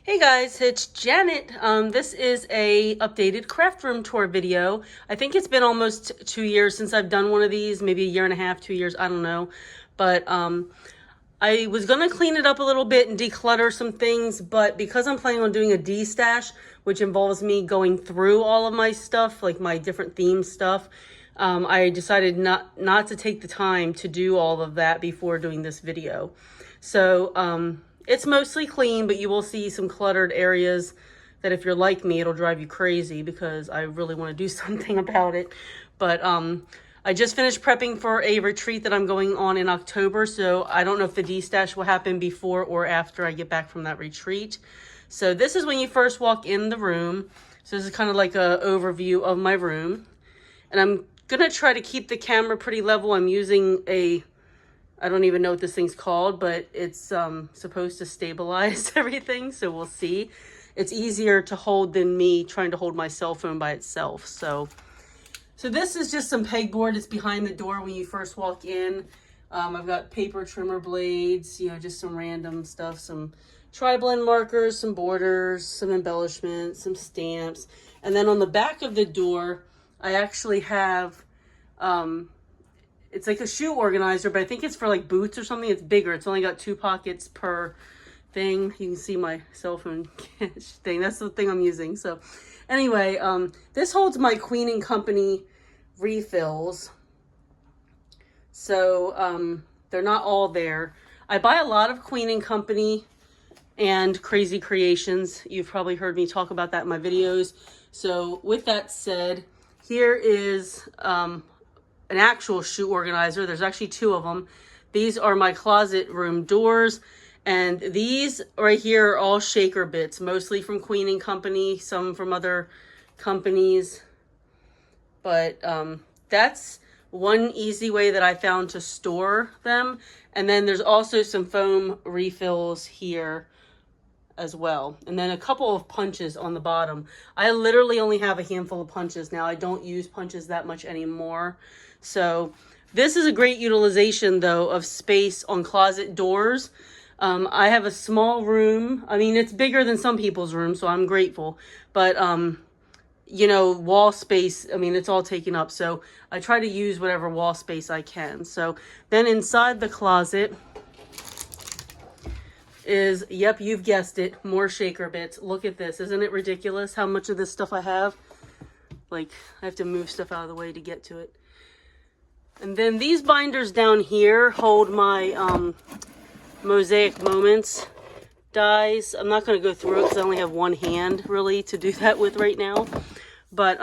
Hey guys, it's Janet. This is a updated craft room tour video. I think it's been almost 2 years since I've done one of these, maybe a year and a half, 2 years, I don't know. But I was gonna clean it up a little bit and declutter some things, but because I'm planning on doing a de-stash, which involves me going through all of my stuff, like my different theme stuff, I decided not to take the time to do all of that before doing this video. So it's mostly clean, but you will see some cluttered areas that if you're like me, it'll drive you crazy because I really want to do something about it. But I just finished prepping for a retreat that I'm going on in October, so I don't know if the de-stash will happen before or after I get back from that retreat. So this is when you first walk in the room. So this is kind of like an overview of my room. And I'm going to try to keep the camera pretty level. I'm using I don't even know what this thing's called, but it's supposed to stabilize everything, so we'll see. It's easier to hold than me trying to hold my cell phone by itself. So this is just some pegboard. It's behind the door when you first walk in. I've got paper trimmer blades, just some random stuff, some tri-blend markers, some borders, some embellishments, some stamps. And then on the back of the door, I actually have it's like a shoe organizer, but I think it's for like boots or something. It's bigger. It's only got 2 pockets per thing. You can see my cell phone thing. That's the thing I'm using. So anyway, this holds my Queen & Company refills. So they're not all there. I buy a lot of Queen & Company and Crazy Creations. You've probably heard me talk about that in my videos. So with that said, here is an actual shoe organizer. There's actually 2 of them. These are my closet room doors, and these right here are all shaker bits, mostly from Queen & Company, some from other companies. But that's one easy way that I found to store them. And then there's also some foam refills here as well. And then a couple of punches on the bottom. I literally only have a handful of punches now. I don't use punches that much anymore. So this is a great utilization though of space on closet doors. I have a small room. I mean, it's bigger than some people's rooms, so I'm grateful. But wall space, I mean, it's all taken up. So I try to use whatever wall space I can. So then inside the closet is, yep, you've guessed it, more shaker bits. Look at this. Isn't it ridiculous how much of this stuff I have? Like, I have to move stuff out of the way to get to it. And then these binders down here hold my Mosaic Moments dies. I'm not going to go through it because I only have one hand really to do that with right now. But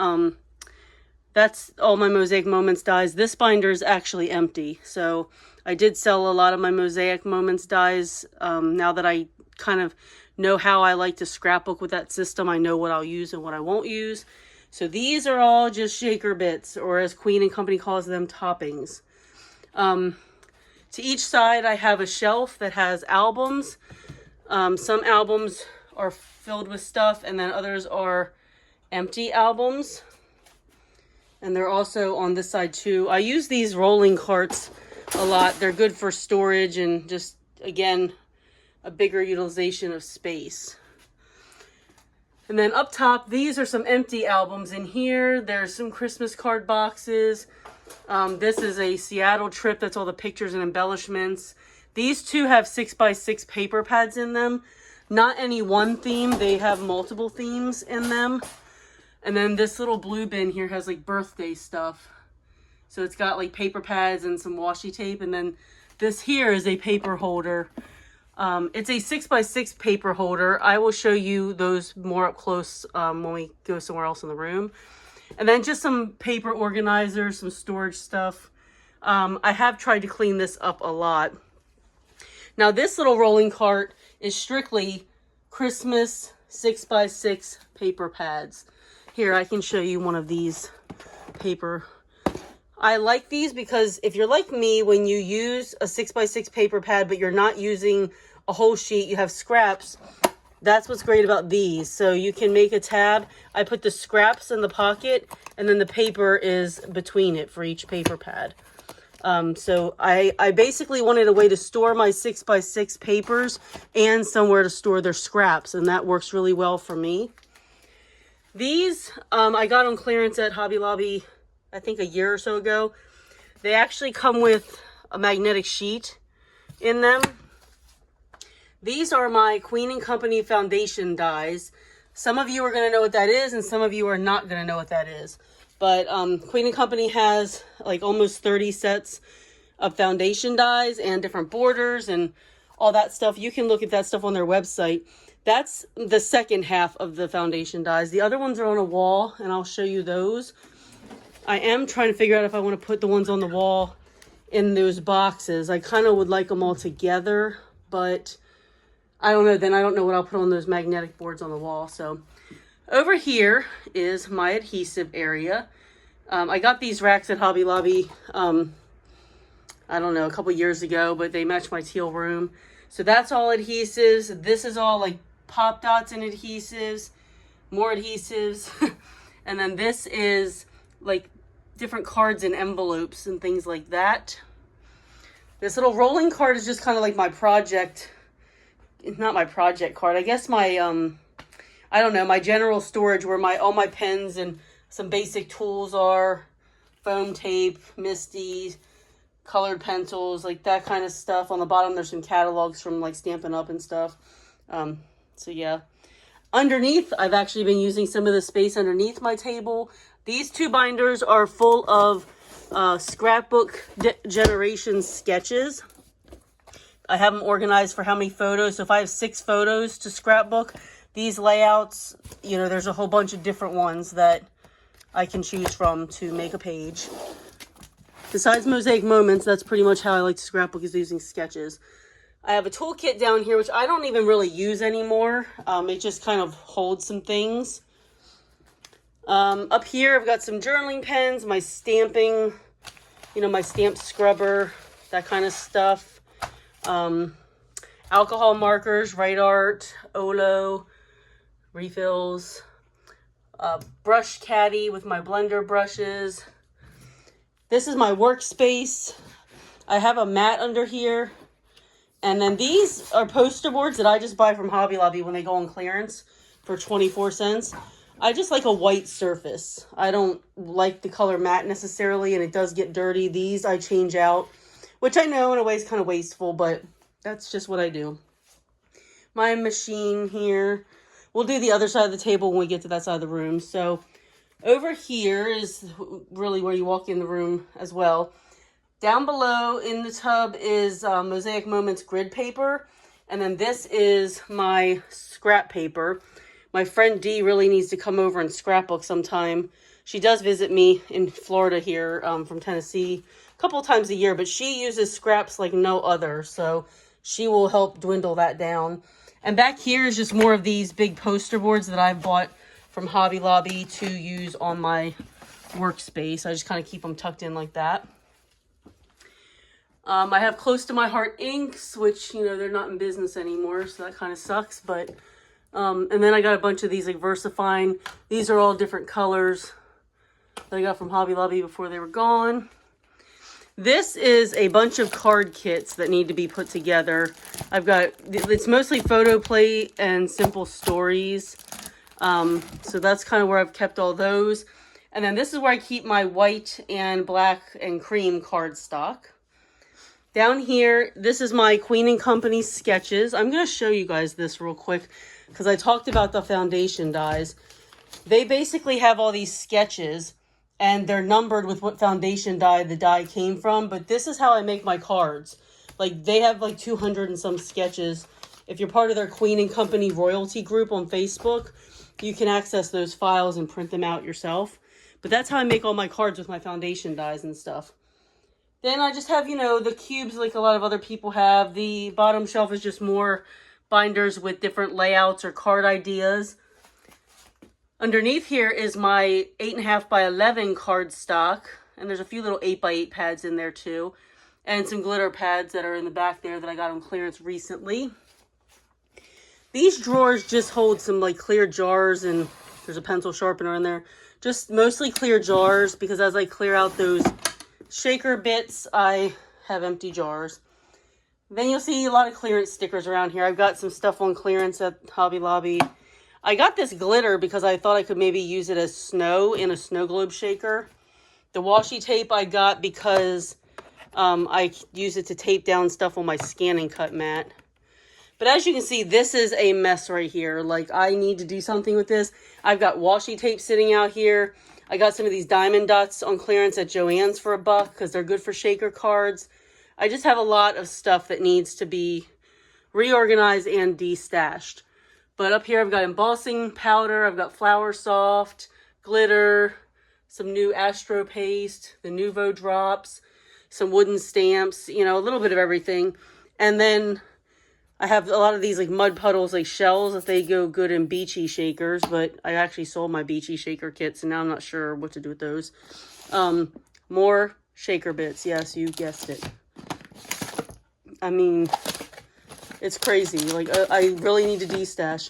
that's all my Mosaic Moments dies. This binder is actually empty. So I did sell a lot of my Mosaic Moments dies. Now that I kind of know how I like to scrapbook with that system, I know what I'll use and what I won't use. So these are all just shaker bits, or as Queen & Company calls them, toppings. To each side, I have a shelf that has albums. Some albums are filled with stuff, and then others are empty albums. And they're also on this side too. I use these rolling carts a lot. They're good for storage and just, again, a bigger utilization of space. And then up top, these are some empty albums in here. There's some Christmas card boxes. This is a Seattle trip. That's all the pictures and embellishments. These 2 have 6x6 paper pads in them. Not any one theme. They have multiple themes in them. And then this little blue bin here has like birthday stuff. So it's got like paper pads and some washi tape. And then this here is a paper holder. It's a 6x6 paper holder. I will show you those more up close when we go somewhere else in the room. And then just some paper organizers, some storage stuff. I have tried to clean this up a lot. Now this little rolling cart is strictly Christmas 6x6 paper pads. Here, I can show you one of these paper. I like these because if you're like me, when you use a 6x6 paper pad, but you're not using a whole sheet, you have scraps. That's what's great about these. So you can make a tab. I put the scraps in the pocket, and then the paper is between it for each paper pad. So I basically wanted a way to store my 6x6 papers and somewhere to store their scraps, and that works really well for me. These I got on clearance at Hobby Lobby, I think a year or so ago. They actually come with a magnetic sheet in them. These are my Queen & Company foundation dies. Some of you are going to know what that is, and some of you are not going to know what that is. But Queen & Company has like almost 30 sets of foundation dies and different borders and all that stuff. You can look at that stuff on their website. That's the second half of the foundation dies. The other ones are on a wall, and I'll show you those. I am trying to figure out if I want to put the ones on the wall in those boxes. I kind of would like them all together, but I don't know. Then I don't know what I'll put on those magnetic boards on the wall. So over here is my adhesive area. I got these racks at Hobby Lobby, I don't know, a couple years ago, but they match my teal room. So that's all adhesives. This is all like pop dots and adhesives, more adhesives. And then this is like different cards and envelopes and things like that. This little rolling card is just kind of like my project. It's not my project card. I guess my, I don't know, my general storage where all my pens and some basic tools are. Foam tape, Misty, colored pencils, like that kind of stuff. On the bottom, there's some catalogs from like Stampin' Up! And stuff. So yeah. Underneath, I've actually been using some of the space underneath my table. These two binders are full of scrapbook generation sketches. I have them organized for how many photos. So if I have 6 photos to scrapbook, these layouts, you know, there's a whole bunch of different ones that I can choose from to make a page. Besides Mosaic Moments, that's pretty much how I like to scrapbook, is using sketches. I have a toolkit down here, which I don't even really use anymore. It just kind of holds some things. Up here, I've got some journaling pens, my stamping, you know, my stamp scrubber, that kind of stuff. Alcohol markers, Right Art, Olo, refills, brush caddy with my blender brushes. This is my workspace. I have a mat under here. And then these are poster boards that I just buy from Hobby Lobby when they go on clearance for 24 cents. I just like a white surface. I don't like the color matte necessarily, and it does get dirty. These I change out, which I know in a way is kind of wasteful, but that's just what I do. My machine here. We'll do the other side of the table when we get to that side of the room. So over here is really where you walk in the room as well. Down below in the tub is Mosaic Moments grid paper. And then this is my scrap paper. My friend Dee really needs to come over and scrapbook sometime. She does visit me in Florida here from Tennessee a couple times a year, but she uses scraps like no other. So she will help dwindle that down. And back here is just more of these big poster boards that I've bought from Hobby Lobby to use on my workspace. I just kind of keep them tucked in like that. I have Close to My Heart inks, which, you know, they're not in business anymore, so that kind of sucks. But and then I got a bunch of these like VersaFine. These are all different colors that I got from Hobby Lobby before they were gone. This is a bunch of card kits that need to be put together. I've got, it's mostly photo plate and simple stories. So that's kind of where I've kept all those. And then this is where I keep my white and black and cream cardstock. Down here, this is my Queen & Company sketches. I'm going to show you guys this real quick because I talked about the foundation dies. They basically have all these sketches and they're numbered with what foundation die the die came from. But this is how I make my cards. Like, they have like 200 and some sketches. If you're part of their Queen & Company royalty group on Facebook, you can access those files and print them out yourself. But that's how I make all my cards with my foundation dies and stuff. Then I just have, you know, the cubes like a lot of other people have. The bottom shelf is just more binders with different layouts or card ideas. Underneath here is my 8.5 by 11 card stock. And there's a few little 8x8 pads in there too. And some glitter pads that are in the back there that I got on clearance recently. These drawers just hold some like clear jars, and there's a pencil sharpener in there. Just mostly clear jars, because as I clear out those Shaker bits, I have empty jars. Then you'll see a lot of clearance stickers around here. I've got some stuff on clearance at Hobby Lobby. I got this glitter because I thought I could maybe use it as snow in a snow globe shaker. The washi tape I got because I use it to tape down stuff on my scan and cut mat. But as you can see, this is a mess right here. Like, I need to do something with this. I've got washi tape sitting out here. I got some of these diamond dots on clearance at Joann's for $1 because they're good for shaker cards. I just have a lot of stuff that needs to be reorganized and destashed. But up here I've got embossing powder, I've got Flower Soft, glitter, some new Astro paste, the Nuvo drops, some wooden stamps, you know, a little bit of everything. And then I have a lot of these like mud puddles, like shells, if they go good in beachy shakers. But I actually sold my beachy shaker kits, and now I'm not sure what to do with those. More shaker bits. Yes, you guessed it. I mean, it's crazy. Like, I really need to destash.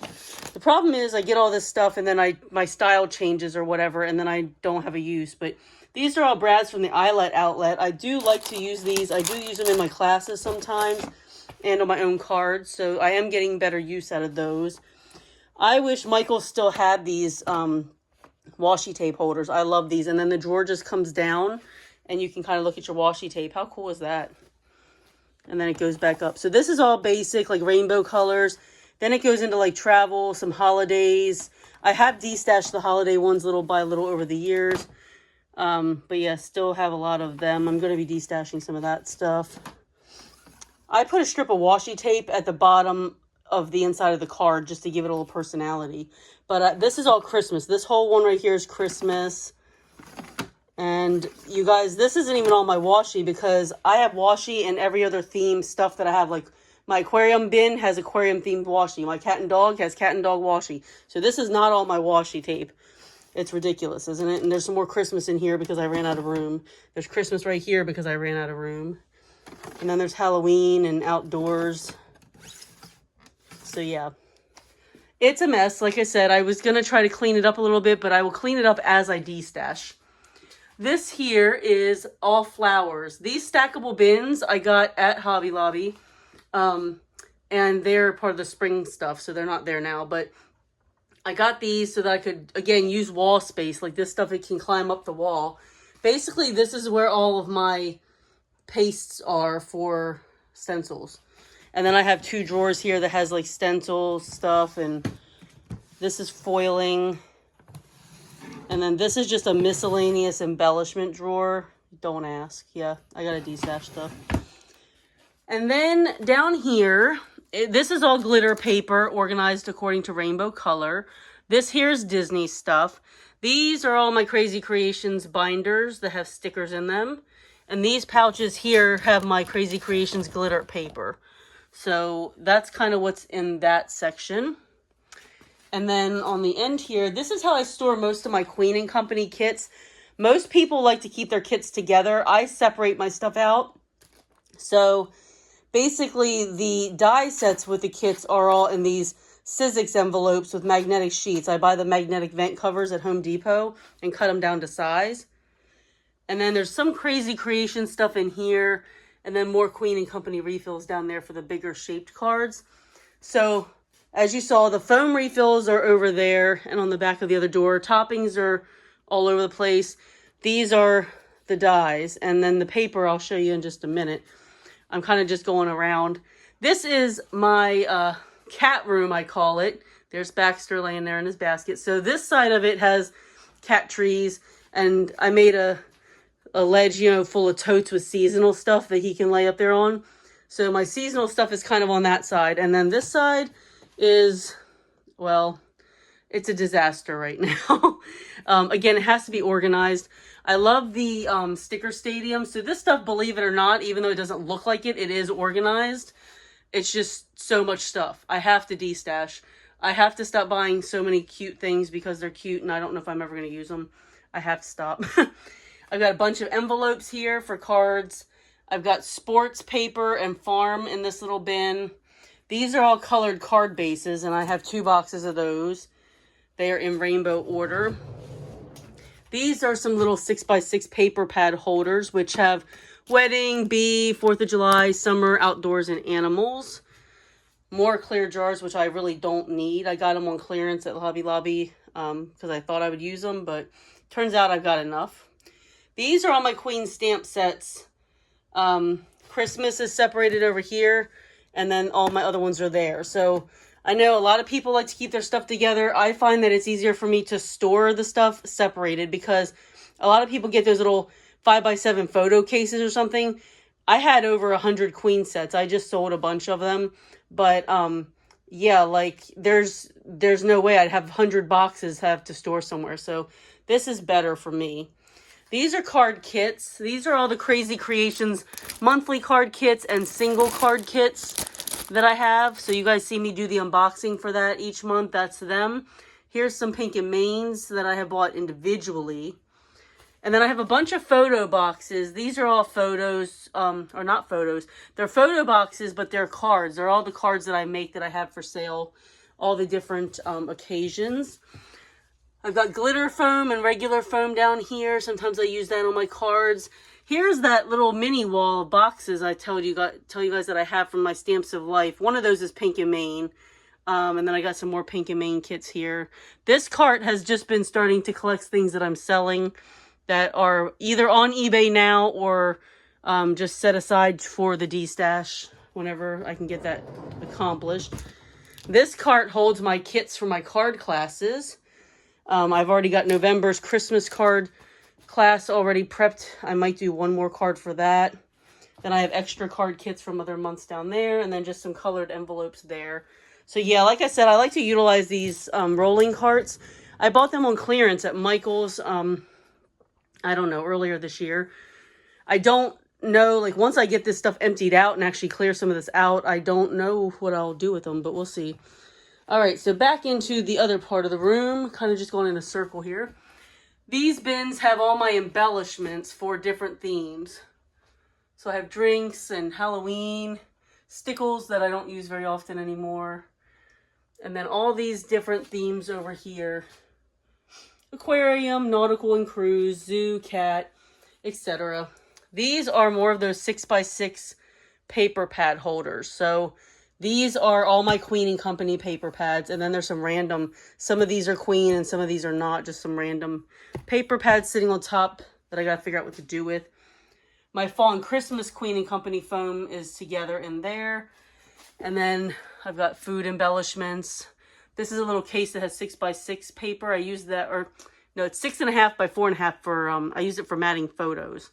The problem is I get all this stuff and then my style changes or whatever, and then I don't have a use. But these are all brads from the Eyelet outlet. I do like to use these. I do use them in my classes sometimes and on my own cards. So I am getting better use out of those. I wish Michael still had these washi tape holders. I love these. And then the drawer just comes down and you can kind of look at your washi tape. How cool is that? And then it goes back up. So this is all basic, like rainbow colors. Then it goes into like travel, some holidays. I have destashed the holiday ones little by little over the years. But yeah, still have a lot of them. I'm going to be destashing some of that stuff. I put a strip of washi tape at the bottom of the inside of the card just to give it a little personality. But this is all Christmas. This whole one right here is Christmas. And you guys, this isn't even all my washi because I have washi and every other theme stuff that I have. Like my aquarium bin has aquarium themed washi. My cat and dog has cat and dog washi. So this is not all my washi tape. It's ridiculous, isn't it? And there's some more Christmas in here because I ran out of room. There's Christmas right here because I ran out of room. And then there's Halloween and outdoors. So yeah, it's a mess. Like I said, I was going to try to clean it up a little bit, but I will clean it up as I destash. This here is all flowers. These stackable bins I got at Hobby Lobby. And they're part of the spring stuff, so they're not there now. But I got these so that I could, again, use wall space. Like this stuff, it can climb up the wall. Basically, this is where all of my pastes are for stencils. And then I have 2 drawers here that has like stencil stuff. And this is foiling. And then this is just a miscellaneous embellishment drawer. Don't ask. Yeah, I gotta destash stuff. And then down here, this is all glitter paper organized according to rainbow color. This here's Disney stuff. These are all my Crazy Creations binders that have stickers in them. And these pouches here have my Crazy Creations glitter paper. So that's kind of what's in that section. And then on the end here, this is how I store most of my Queen & Company kits. Most people like to keep their kits together. I separate my stuff out. So basically the die sets with the kits are all in these Sizzix envelopes with magnetic sheets. I buy the magnetic vent covers at Home Depot and cut them down to size. And then there's some Crazy Creation stuff in here. And then more Queen & Company refills down there for the bigger shaped cards. So as you saw, the foam refills are over there and on the back of the other door. Toppings are all over the place. These are the dies. And then the paper I'll show you in just a minute. I'm kind of just going around. This is my cat room, I call it. There's Baxter laying there in his basket. So this side of it has cat trees. And I made a ledge, you know, full of totes with seasonal stuff that he can lay up there on. So my seasonal stuff is kind of on that side. And then this side is, well, it's a disaster right now. Again, it has to be organized. I love the sticker stadium. So this stuff, believe it or not, even though it doesn't look like it, it is organized. It's just so much stuff. I have to destash. I have to stop buying so many cute things because they're cute and I don't know if I'm ever going to use them. I have to stop. I've got a bunch of envelopes here for cards. I've got sports paper and farm in this little bin. These are all colored card bases, and I have 2 boxes of those. They are in rainbow order. These are some little 6x6 paper pad holders, which have wedding, bee, 4th of July, summer, outdoors, and animals. More clear jars, which I really don't need. I got them on clearance at Hobby Lobby because I thought I would use them, but turns out I've got enough. These are all my Queen stamp sets. Christmas is separated over here, and then all my other ones are there. So I know a lot of people like to keep their stuff together. I find that it's easier for me to store the stuff separated because a lot of people get those little 5x7 photo cases or something. I had over 100 Queen sets. I just sold a bunch of them. But yeah, like there's no way I'd have 100 boxes have to store somewhere. So this is better for me. These are card kits. These are all the Crazy Creations monthly card kits and single card kits that I have. So you guys see me do the unboxing for that each month. That's them. Here's some Pink and Mains that I have bought individually. And then I have a bunch of photo boxes. These are all photos, or not photos. They're photo boxes, but they're cards. They're all the cards that I make that I have for sale, all the different occasions. I've got glitter foam and regular foam down here. Sometimes I use that on my cards. Here's that little mini wall of boxes I tell you guys that I have from my Stamps of Life. One of those is Pink and Main. And then I got some more Pink and Main kits here. This cart has just been starting to collect things that I'm selling that are either on eBay now or just set aside for the D-stash whenever I can get that accomplished. This cart holds my kits for my card classes. I've already got November's Christmas card class already prepped. I might do one more card for that. Then I have extra card kits from other months down there, and then just some colored envelopes there. So yeah, like I said, I like to utilize these rolling carts. I bought them on clearance at Michael's, I don't know, earlier this year. I don't know, like once I get this stuff emptied out and actually clear some of this out, I don't know what I'll do with them, but we'll see. All right, so back into the other part of the room, kind of just going in a circle here. These bins have all my embellishments for different themes. So I have drinks and Halloween, stickles that I don't use very often anymore. And then all these different themes over here. Aquarium, nautical and cruise, zoo, cat, etc. These are more of those 6x6 paper pad holders. So these are all my Queen and Company paper pads, and then there's some random, some of these are Queen and some of these are not, just some random paper pads sitting on top that I gotta figure out what to do with. My Fall and Christmas Queen and Company foam is together in there. And then I've got food embellishments. This is a little case that has 6x6 paper. I use that, or no, it's 6.5 by 4.5 for, I use it for matting photos.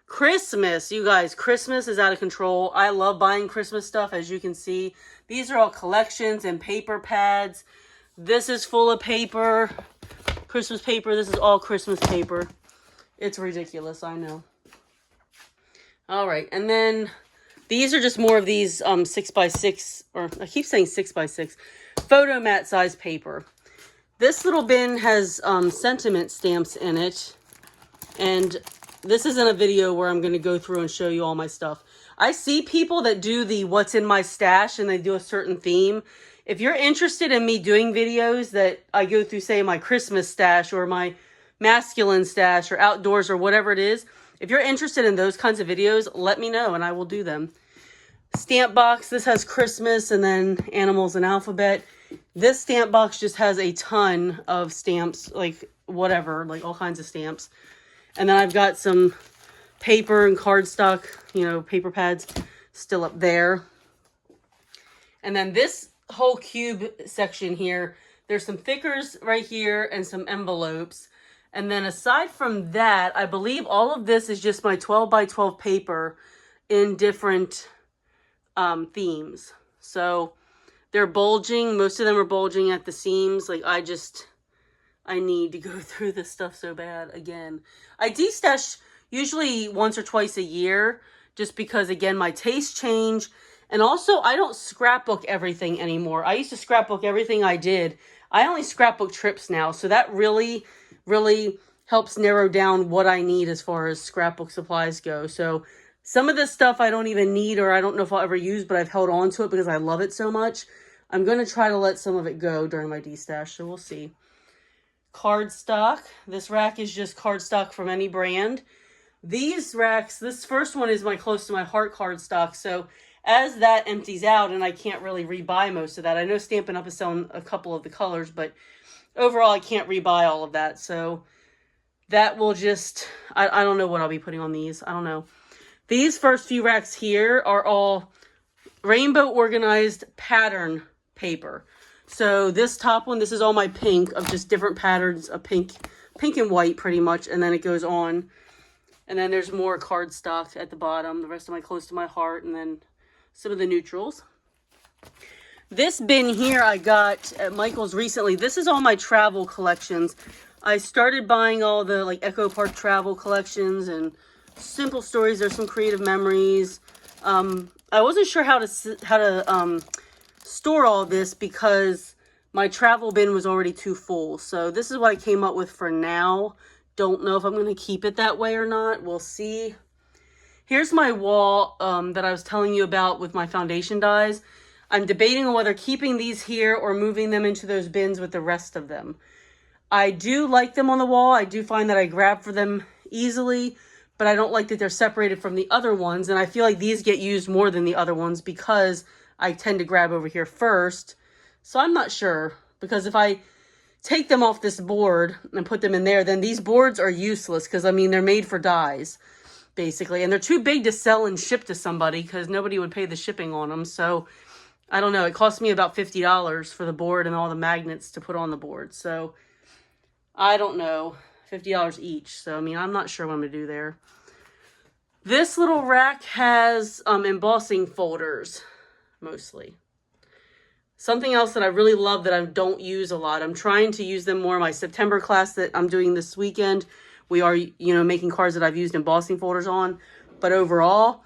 Christmas, you guys, Christmas is out of control. I love buying Christmas stuff, as you can see. These are all collections and paper pads. This is full of paper, Christmas paper. This is all Christmas paper. It's ridiculous, I know. All right, and then these are just more of these 6x6, or I keep saying 6x6, photo mat size paper. This little bin has sentiment stamps in it, and this isn't a video where I'm going to go through and show you all my stuff. I see people that do the what's in my stash and they do a certain theme. If you're interested in me doing videos that I go through, say, my Christmas stash or my masculine stash or outdoors or whatever it is, if you're interested in those kinds of videos, let me know and I will do them. Stamp box, this has Christmas and then animals and alphabet. This stamp box just has a ton of stamps, like whatever, like all kinds of stamps. And then I've got some paper and cardstock, you know, paper pads still up there. And then this whole cube section here, there's some thickers right here and some envelopes. And then aside from that, I believe all of this is just my 12 by 12 paper in different themes. So they're bulging. Most of them are bulging at the seams. Like I need to go through this stuff so bad again. I de-stash usually once or twice a year just because, again, my tastes change. And also, I don't scrapbook everything anymore. I used to scrapbook everything I did. I only scrapbook trips now. So that really, really helps narrow down what I need as far as scrapbook supplies go. So some of this stuff I don't even need, or I don't know if I'll ever use, but I've held on to it because I love it so much. I'm going to try to let some of it go during my de-stash, so we'll see. cardstock. This rack is just cardstock from any brand. These racks, this first one is my close to my heart cardstock. So as that empties out and I can't really rebuy most of that, I know Stampin' Up! Is selling a couple of the colors, but overall I can't rebuy all of that. So that will just, I don't know what I'll be putting on these. I don't know. These first few racks here are all rainbow organized pattern paper. So this top one, this is all my pink of just different patterns of pink and white pretty much. And then it goes on. And then there's more cardstock at the bottom. The rest of my close to my heart. And then some of the neutrals. This bin here I got at Michael's recently. This is all my travel collections. I started buying all the like Echo Park travel collections and Simple Stories. There's some creative memories. I wasn't sure how to store all this because my travel bin was already too full. So this is what I came up with for now. Don't know if I'm going to keep it that way or not. We'll see. Here's my wall that I was telling you about with my foundation dyes. I'm debating on whether keeping these here or moving them into those bins with the rest of them. I do like them on the wall. I do find that I grab for them easily, but I don't like that they're separated from the other ones. And I feel like these get used more than the other ones because I tend to grab over here first. So I'm not sure, because if I take them off this board and put them in there, then these boards are useless because, I mean, they're made for dies, basically. And they're too big to sell and ship to somebody because nobody would pay the shipping on them. So I don't know. It cost me about $50 for the board and all the magnets to put on the board. So I don't know. $50 each. So, I mean, I'm not sure what I'm going to do there. This little rack has embossing folders, mostly. Something else that I really love that I don't use a lot. I'm trying to use them more in my September class that I'm doing this weekend. We are, making cards that I've used embossing folders on. But overall,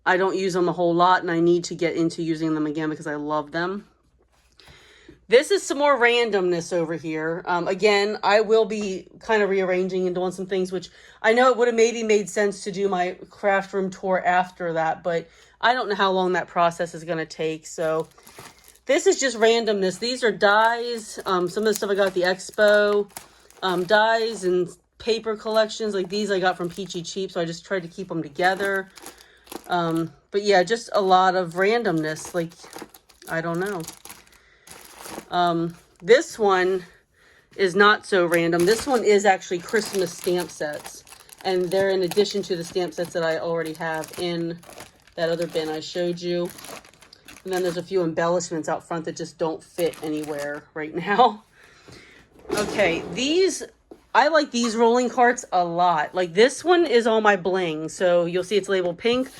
I don't use them a whole lot, and I need to get into using them again because I love them. This is some more randomness over here. Again, I will be kind of rearranging and doing some things, which I know it would have maybe made sense to do my craft room tour after that, but I don't know how long that process is going to take. So this is just randomness. These are dies. Some of the stuff I got at the expo. Dies and paper collections. Like these I got from Peachy Cheap, so I just tried to keep them together. But yeah, just a lot of randomness. Like, I don't know. This one is not so random. This one is actually Christmas stamp sets. And they're in addition to the stamp sets that I already have in that other bin I showed you. And then there's a few embellishments out front that just don't fit anywhere right now. Okay, I like these rolling carts a lot. Like this one is all my bling. So you'll see it's labeled pink.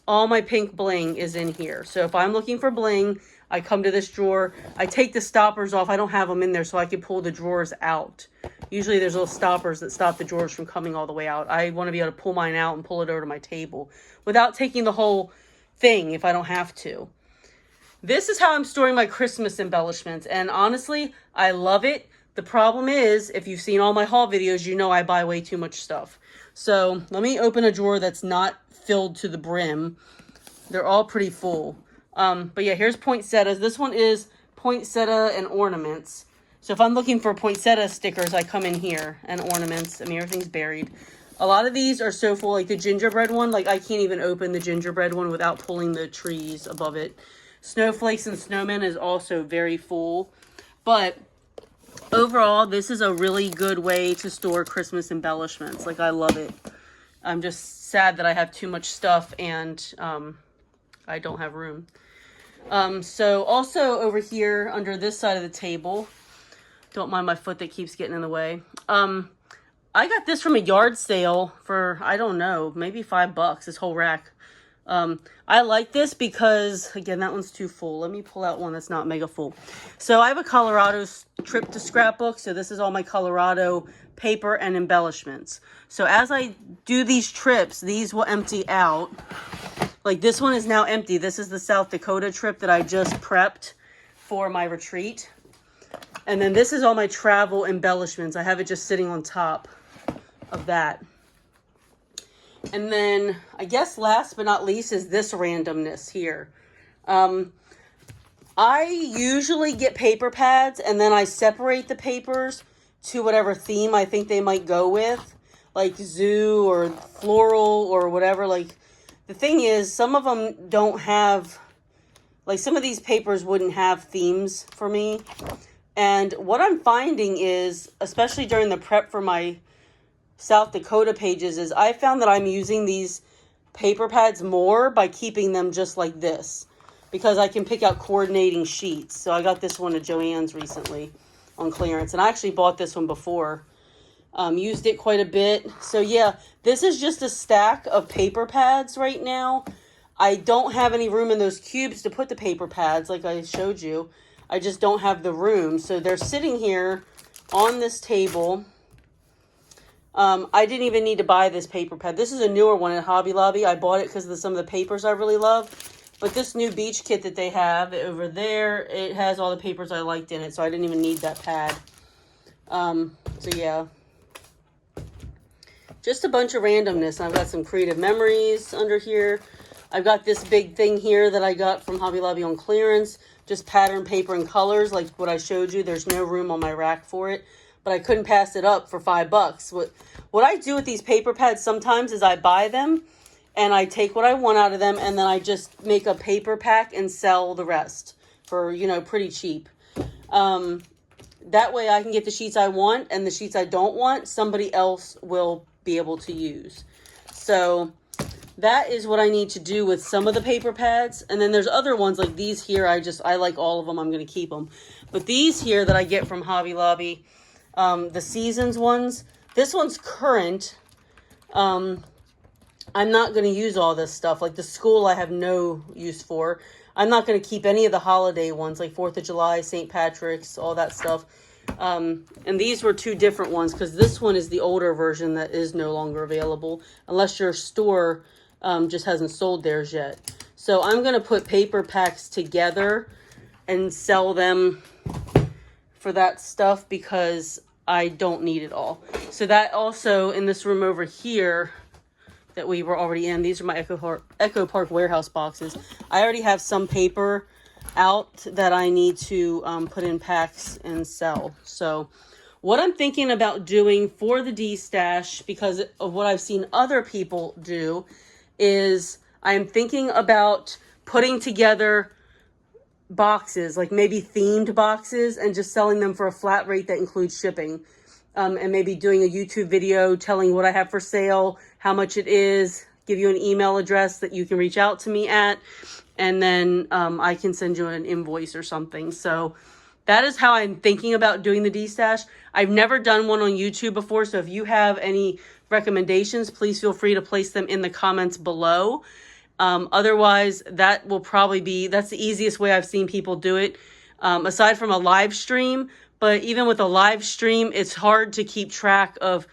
All my pink bling is in here. So if I'm looking for bling, I come to this drawer. I take the stoppers off. I don't have them in there so I can pull the drawers out. Usually there's little stoppers that stop the drawers from coming all the way out. I want to be able to pull mine out and pull it over to my table without taking the whole thing if I don't have to. This is how I'm storing my Christmas embellishments. And honestly, I love it. The problem is, if you've seen all my haul videos, you know I buy way too much stuff. So let me open a drawer that's not filled to the brim. They're all pretty full. But yeah, here's poinsettias. This one is poinsettia and ornaments. So if I'm looking for poinsettia stickers, I come in here, and ornaments. I mean, everything's buried. A lot of these are so full, like the gingerbread one. Like I can't even open the gingerbread one without pulling the trees above it. Snowflakes and snowmen is also very full. But overall, this is a really good way to store Christmas embellishments. Like, I love it. I'm just sad that I have too much stuff and I don't have room. So also over here under this side of the table, don't mind my foot that keeps getting in the way. I got this from a yard sale for, I don't know, maybe $5, this whole rack. I like this because, again, that one's too full. Let me pull out one that's not mega full. So I have a Colorado trip to scrapbook. So this is all my Colorado paper and embellishments. So as I do these trips, these will empty out. Like this one is now empty. This is the South Dakota trip that I just prepped for my retreat. And then this is all my travel embellishments. I have it just sitting on top of that. And then I guess last but not least is this randomness here. I usually get paper pads and then I separate the papers to whatever theme I think they might go with, like zoo or floral or whatever. Like, the thing is, some of them don't have, like, some of these papers wouldn't have themes for me. And what I'm finding is, especially during the prep for my South Dakota pages, is I found that I'm using these paper pads more by keeping them just like this, because I can pick out coordinating sheets. So I got this one at Joann's recently on clearance, and I actually bought this one before. Used it quite a bit. So yeah, this is just a stack of paper pads right now. I don't have any room in those cubes to put the paper pads like I showed you. I just don't have the room. So they're sitting here on this table. I didn't even need to buy this paper pad. This is a newer one at Hobby Lobby. I bought it because of some of the papers I really love. But this new beach kit that they have over there, it has all the papers I liked in it, so I didn't even need that pad. So yeah. Just a bunch of randomness. I've got some creative memories under here. I've got this big thing here that I got from Hobby Lobby on clearance. Just pattern paper and colors, like what I showed you. There's no room on my rack for it, but I couldn't pass it up for $5. What I do with these paper pads sometimes is I buy them, and I take what I want out of them, and then I just make a paper pack and sell the rest for, you know, pretty cheap. That way I can get the sheets I want, and the sheets I don't want, somebody else will be able to use. So that is what I need to do with some of the paper pads. And then there's other ones like these here. I like all of them. I'm going to keep them. But these here that I get from Hobby Lobby, the Seasons ones, this one's current. I'm not going to use all this stuff. Like the school I have no use for. I'm not going to keep any of the holiday ones like 4th of July, St. Patrick's, all that stuff. And these were two different ones because this one is the older version that is no longer available unless your store just hasn't sold theirs yet. So I'm going to put paper packs together and sell them for that stuff because I don't need it all. So that also in this room over here that we were already in, these are my Echo Park warehouse boxes. I already have some paper out that I need to put in packs and sell. So what I'm thinking about doing for the D-Stash, because of what I've seen other people do, is I'm thinking about putting together boxes, like maybe themed boxes, and just selling them for a flat rate that includes shipping. And maybe doing a YouTube video telling what I have for sale, how much it is, give you an email address that you can reach out to me at, and then I can send you an invoice or something. So that is how I'm thinking about doing the D-Stash. I've never done one on YouTube before, so if you have any recommendations, please feel free to place them in the comments below. Otherwise, that will probably be, that's the easiest way I've seen people do it, aside from a live stream. But even with a live stream, it's hard to keep track of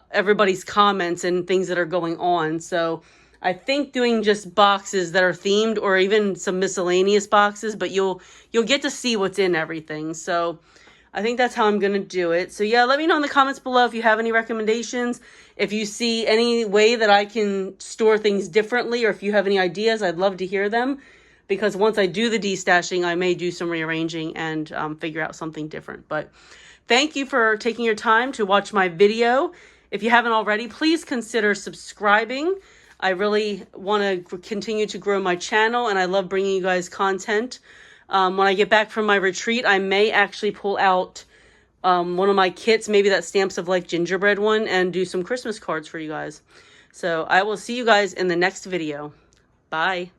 everybody's comments and things that are going on. So I think doing just boxes that are themed, or even some miscellaneous boxes, but you'll get to see what's in everything. So I think that's how I'm going to do it. So yeah, let me know in the comments below if you have any recommendations. If you see any way that I can store things differently, or if you have any ideas, I'd love to hear them. Because once I do the D-Stashing, I may do some rearranging and figure out something different. But thank you for taking your time to watch my video. If you haven't already, please consider subscribing. I really want to continue to grow my channel, and I love bringing you guys content. When I get back from my retreat, I may actually pull out one of my kits, maybe that Stamps of Life gingerbread one, and do some Christmas cards for you guys. So I will see you guys in the next video. Bye.